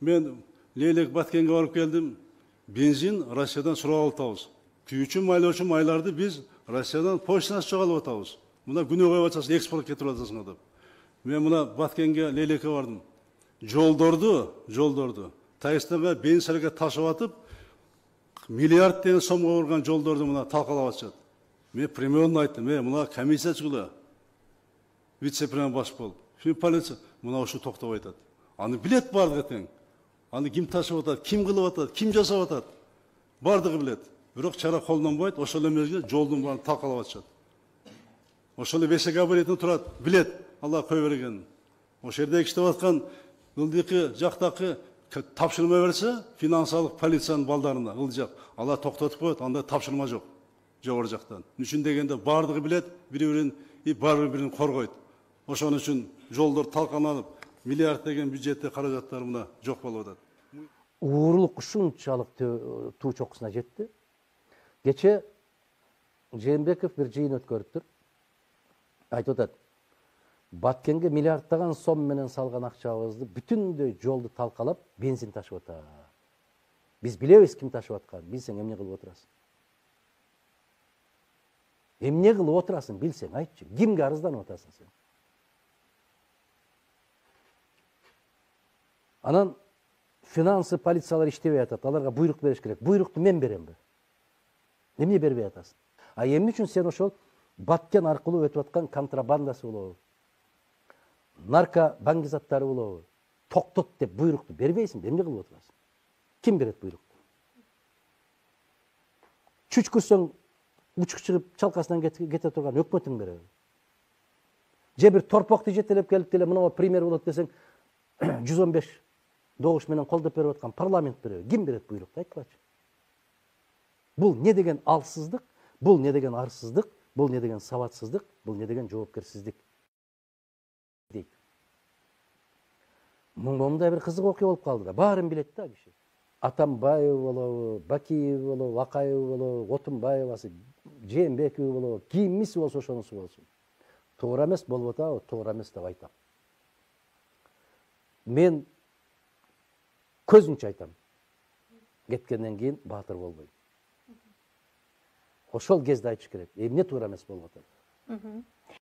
Мен Leylek Batkent'e varıp geldim. Benzin Rusya'dan surap atабыз. Күйүүчү майлоочу майларды biz Rusya'dan почтадан чыгарып атабыз. Мына күнөөгө батасың, экспорт кетирип атасың деп. Мен мына Баткенге, Лейлекке бардым. Жолдорду Тайстанга бензинге ташып атып, миллиард деген сомго урган жолдорду мына талкалап атышат. Мен премьерге айттым, мына комиссия чыгыла. Вице-премьер баш болуп. Şimdi полиция мына ушу токтоп айтат. Аны билет бардыгы тең. Аны ким ташып атат, ким кылып атат, ким жасап атат. Бардыгы билет. Бирок чара колдонбойт, ошол эмеге жолдун баарын талкалап атышат. Ошол бесе габаритин турат, билет, Алла кой берген. Ошол жерде иштеп аткан ылдыйкы жактакы тапшырма берсе, финансалык полициянын балдарына ылжак, Алла токтотуп коет, анда тапшырма жок. Жогору жактан. Үчүн дегенде бардыгы билет, бири-бирин баары-бирин коргойт. Ошон үчүн жолдор талкаланып, миллиард деген бюджетте каражаттар мына жок болуп атат. Уурулук ушунчалык туу чокусуна жетти. Кече Жээнбеков бир жыйын өткөрүптүр. Айтып атат. Баткенге миллиарддаган сом менен салган акчабызды бүтүндөй жолду талкалап, бензин ташып атат. Биз билебиз ким ташып атканын, билсең эмне кылып отурасың? Эмне кылып отурасың, билсең айтчы. Кимге арызданып атасың сен? Анан финансы полициялар иштебей атат, аларга буйрук бериш керек. Буйрукту мен беремби? Эмне бербей атасың? А эмне үчүн сен ошол Баткен аркылуу өтүп аткан контрабандасы болобу? Нарко баңгизаттары болобу? Токтот деп буйрукту бербейсиң, эмне кылып отурасың? Ким берет буйрукту? Чүчкүрсөң, учук чыгып чалкасынан кете турган өкмөтүң береби? Же бир торпокту жетелеп келип деле мына пример болот десең, 115 добуш менен колдоп берип аткан парламент береби? Ким берет буйрукту? Айтпачы. Бул не деген алсыздык, бул не деген арсыздык, бул не деген сабатсыздык, бул не деген жоопкерсиздик дейт. Мындай бир кызык окуя болуп калды да, баарын билет да киши. Атамбаев болобу, Бакиев болобу, Акаев болобу, Отунбаевасы, Жээнбеков болобу, кимиси болсо ошонусу болсун. Туура эмес болуп атабы, туура эмес деп айтам. Мен көзүнчө айтам. Кеткенден кийин баатыр болбойт. Ошол кезде айтыш керек. Эмне туура эмес болуп атат?